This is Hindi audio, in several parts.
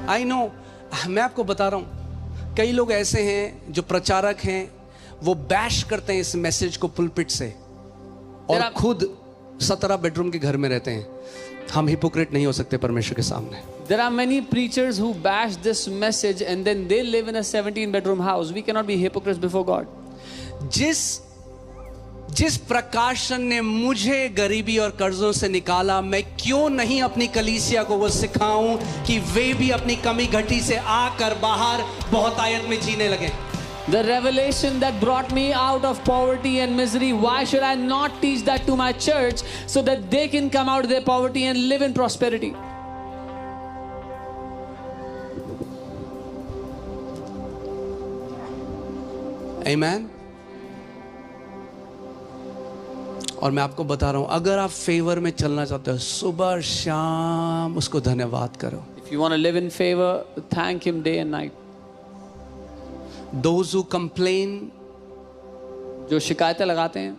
आई नो, मैं आपको बता रहा हूं, कई लोग ऐसे हैं जो प्रचारक हैं, वो बैश करते हैं इस मैसेज को पुलपिट से और खुद 17 बेडरूम के घर में रहते हैं। हम हिपोक्रेट नहीं हो सकते परमेश्वर के सामने। There are many preachers who bash this message and then they live in a 17-bedroom house. We cannot be hypocrites before God. जिस प्रकाशन ने मुझे गरीबी और कर्जों से निकाला, मैं क्यों नहीं अपनी कलीसिया को वो सिखाऊं कि वे भी अपनी कमी घटी से आकर बाहर बहुतायत में जीने लगे। The revelation that brought me out of poverty and misery, why should I not teach that to my church so that they can come out of their poverty and live in prosperity? Amen. और मैं आपको बता रहा हूं, अगर आप फेवर में चलना चाहते हो, सुबह शाम उसको धन्यवाद करो। If you want to live in favor, thank Him day and night. Those who complain, जो शिकायतें लगाते हैं,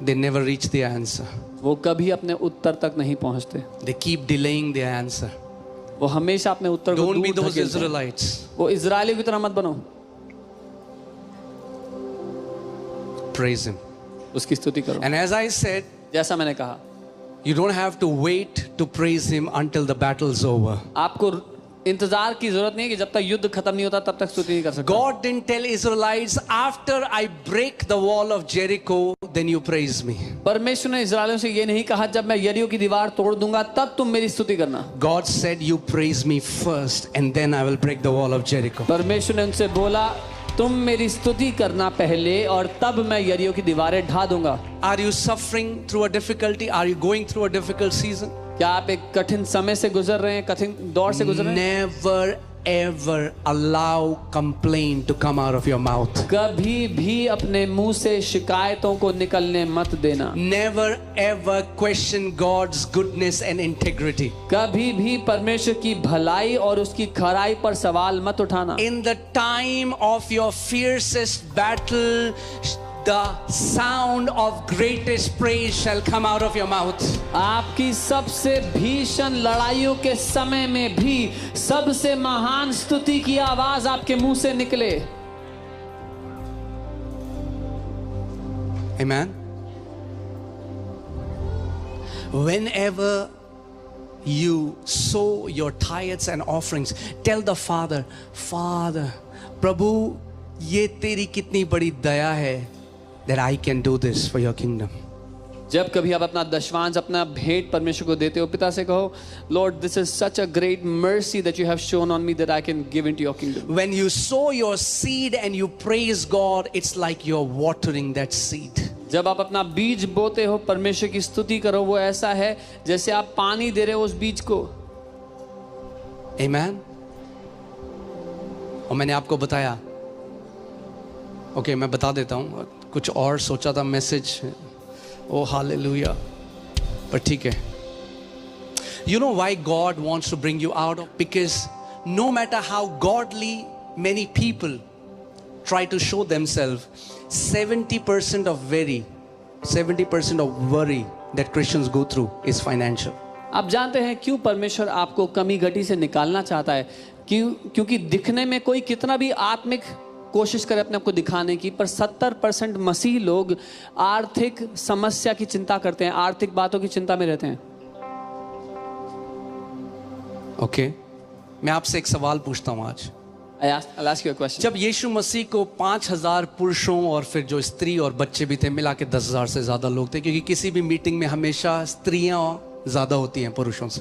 they never reach the answer. वो कभी अपने उत्तर तक नहीं पहुंचते। They keep delaying their answer. वो हमेशा अपने उत्तर को Don't be दूर those धकेलते हैं। Israelites. वो इजरायलियों की तरह मत बनो। Praise Him. उसकी स्तुति करो। And as I said, जैसा मैंने कहा, you don't have to wait to praise Him until the battle's over. आपको इंतजार की जरूरत नहीं है कि जब तक युद्ध खत्म नहीं होता तब तक स्तुति नहीं कर सकते। God didn't tell Israelites, after I break the wall of Jericho, then you praise me. परमेश्वर ने इजरायलियों से ये नहीं कहा जब मैं यरीहो की दीवार तोड़ दूंगा तब तुम मेरी स्तुति करना। God said, you praise me first and then I will break the wall of Jericho. परमेश्वर ने उनसे बोला, तुम मेरी स्तुति करना पहले और तब मैं यरीहो की दीवारें ढा दूंगा। Are you suffering through a difficulty? Are you going through a difficult season? क्या आप एक कठिन समय से गुजर रहे हैं, कठिन दौर से गुजर रहे हैं? Never ever allow complaint to come out of your mouth. कभी भी अपने मुंह से शिकायतों को निकलने मत देना। Never ever question God's goodness and integrity. कभी भी परमेश्वर की भलाई और उसकी खराई पर सवाल मत उठाना। In the time of your fiercest battle, the sound of greatest praise shall come out of your mouth. आपकी सबसे भीषण लड़ाइयों के समय में भी सबसे महान स्तुति की आवाज आपके मुंह से निकले। Amen. Whenever you sow your tithes and offerings, tell the Father, Father, प्रभु ये तेरी कितनी बड़ी दया है that I can do this for your kingdom. जब कभी आप अपना दशवांश, अपना भेंट परमेश्वर को देते हो, पिता से कहो, Lord, this is such a great mercy that you have shown on me that I can give into your kingdom. When you sow your seed and you praise God, it's like you're watering that seed. जब आप अपना बीज बोते हो, परमेश्वर की स्तुति करो, वो ऐसा है जैसे आप पानी दे रहे हो उस बीज को। Amen. और मैंने आपको बताया, ओके, मैं बता देता हूँ, कुछ और सोचा था मैसेज, ओ हालेलुया, पर ठीक है। You know why God wants to bring you out of? Because no matter how godly many people try to show themselves, 70% of worry that Christians go through is financial. आप जानते हैं क्यों परमेश्वर आपको कमी घटी से निकालना चाहता है? क्योंकि दिखने में कोई कितना भी आत्मिक कोशिश करे अपने आप को दिखाने की, पर 70% मसीह लोग आर्थिक समस्या की चिंता करते हैं, आर्थिक बातों की चिंता में रहते हैं। ओके, मैं आपसे एक सवाल पूछता हूँ आज। I'll ask you a question. जब यीशु मसीह को 5000 पुरुषों और फिर जो स्त्री और बच्चे भी थे मिला के 10,000 से ज्यादा लोग थे, क्योंकि किसी भी मीटिंग में हमेशा स्त्रियां ज्यादा होती हैं पुरुषों से।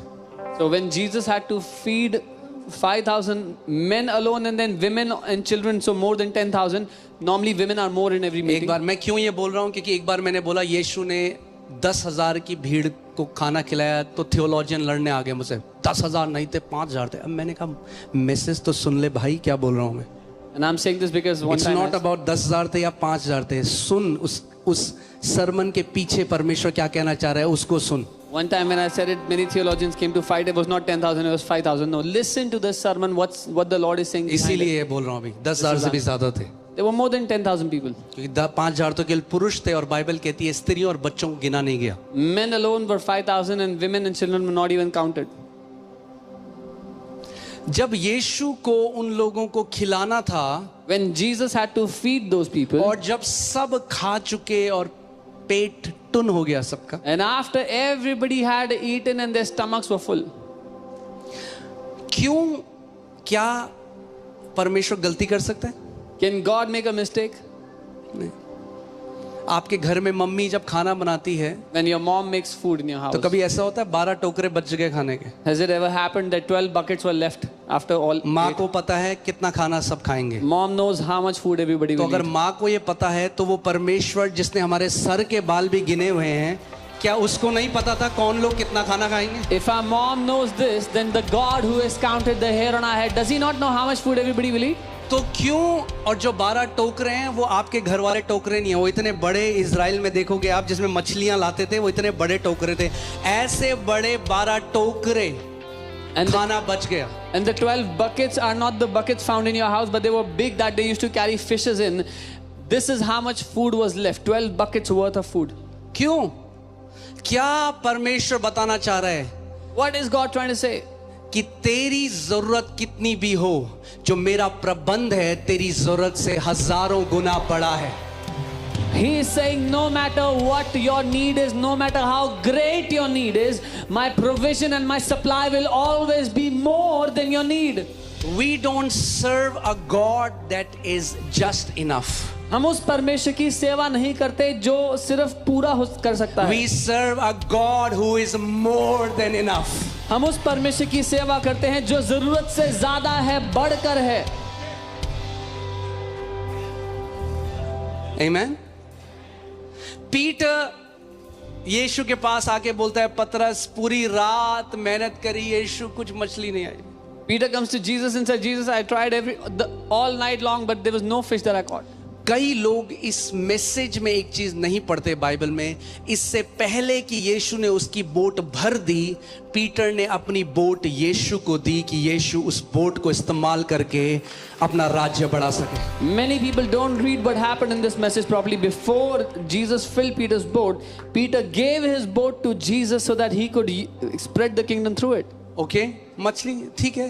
So when Jesus had to feed 5,000 men alone and then women and children, so more than 10,000, normally women are more in every meeting. एक बार मैं क्यों ये बोल रहा हूँ, क्योंकि एक बार मैंने बोला यीशु ने 10,000 की भीड़ को खाना खिलाया, तो थियोलॉजियन लड़ने आ गए मुझसे, 10,000 नहीं थे 5,000 थे। अब मैंने कहा मैसेज तो सुन ले भाई, क्या बोल रहा हूँ मैं। And I'm saying this because one It's time not about 10,000 थे या 5,000 थे, सुन उस सरमन के पीछे परमेश्वर क्या कहना चाह रहा है उसको सुन। One time when I said it, many theologians came to fight. It was not 10,000, it was 5,000. No, listen to this sermon, what the Lord is saying. इसीलिए बोल रहा हूँ अभी, 10,000 से भी ज्यादा थे। There were more than 10,000 people. क्योंकि 5,000 तो केवल पुरुष थे और बाइबल कहती है स्त्रियों और बच्चों को गिना नहीं गया. Men alone were 5,000 and women and children were not even counted. जब यीशु को उन लोगों को खिलाना था When Jesus had to feed those people, और जब सब खा चुके और पेट टुन हो गया सबका, and after everybody had eaten and their stomachs were full, क्यों, क्या परमेश्वर गलती कर सकता है? can God make a mistake? नहीं. आपके घर में मम्मी जब खाना बनाती है When your mom makes food in your house, तो कभी ऐसा होता है 12 टोकरे बच गए खाने के? has it ever happened that 12 buckets were left after all? माँ को पता है कितना खाना सब खाएंगे. Mom knows how much food everybody तो will अगर eat. माँ को ये पता है तो वो परमेश्वर जिसने हमारे सर के बाल भी गिने हुए हैं, क्या उसको नहीं पता था कौन लोग कितना खाना खाएंगे? If our mom knows this, then the God who has counted the hair on our head, does he not know how much food everybody will eat? तो क्यों, और जो 12 टोकरे हैं वो आपके घर वाले टोकरे नहीं है, वो इतने बड़े, इजराइल में देखोगे आप जिसमें मछलियां लाते थे वो इतने बड़े टोकरे थे, ऐसे बड़े 12 टोकरे And the, खाना बच गया. and the 12 buckets are not the buckets found in your house, but they were big that they used to carry fishes in. This is how much food was left, 12 buckets worth of food. क्यों? क्या परमेश्वर बताना चाह रहा है? What is God trying to say? कि तेरी जरूरत कितनी भी हो, जो मेरा प्रबंध है तेरी जरूरत से हजारों गुना बड़ा है. He is saying no matter what your need is, no matter how great your need is, my provision and my supply will always be more than your need. We don't serve a God that is just enough. हम उस परमेश्वर की सेवा नहीं करते जो सिर्फ पूरा कर सकता है. We serve a God who is more than enough. हम उस परमेश्वर की सेवा करते हैं जो जरूरत से ज्यादा है, बढ़कर है. Amen. पीटर यीशु के पास आके बोलता है, पतरस पूरी रात मेहनत करी, यीशु कुछ मछली नहीं आई. Peter comes to Jesus and said, Jesus, I tried all night long, but there was no fish that I caught. कई लोग इस मैसेज में एक चीज नहीं पढ़ते बाइबल में. इससे पहले कि यीशु ने उसकी बोट भर दी, पीटर ने अपनी बोट यीशु को दी कि यीशु उस बोट को इस्तेमाल करके अपना राज्य बढ़ा सके. Many people don't read what happened in this message properly. Before Jesus filled Peter's boat, Peter gave his boat to Jesus so that he could spread the kingdom through it. Okay, मछली ठीक है.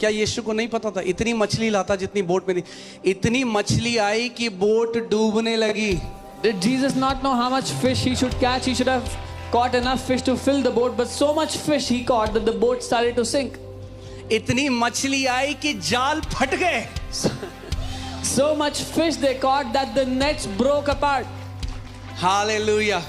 क्या यीशु को नहीं पता था? इतनी मछली लाता जितनी बोट में थी. इतनी मछली आई कि बोट डूबने लगी. Did Jesus not know how much fish he should catch? He should have caught enough fish to fill the boat, but so much fish he caught that the boat started to sink. इतनी मछली आई कि जाल फट गए. So much fish they caught that the nets broke apart. Hallelujah.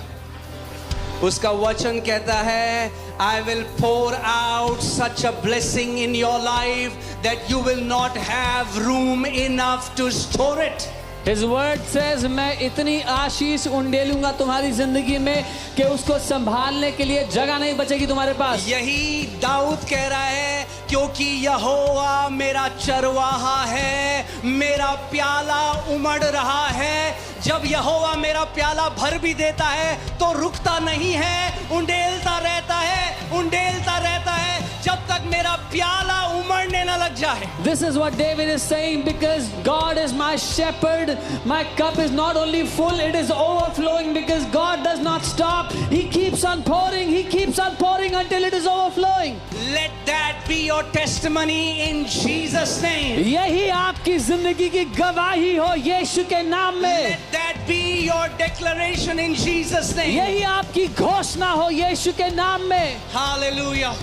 उसका वचन कहता है, I will pour out such a blessing in your life that you will not have room enough to store it. His word says, मैं इतनी आशीष उंडेलूंगा तुम्हारी जिंदगी में कि उसको संभालने के लिए जगह नहीं बचेगी तुम्हारे पास. यही दाऊद कह रहा है, क्योंकि यहोवा मेरा चरवाहा है, मेरा प्याला उमड़ रहा है. जब यहोवा मेरा प्याला भर भी देता है तो रुकता नहीं है, उंडेलता रहता है, उंडेलता रहता है जब तक मेरा प्याला उमड़ने न लग जाए. This is what David is saying, because God is my shepherd. My cup is not only full, it is overflowing, because God does not stop. He keeps on pouring. He keeps on pouring until it is overflowing. Let that be your testimony in Jesus name. यही आपकी जिंदगी की गवाही हो यीशु के नाम में. Let that be your declaration in Jesus name. यही आपकी घोषणा हो यीशु के नाम में. Hallelujah.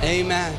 Amen.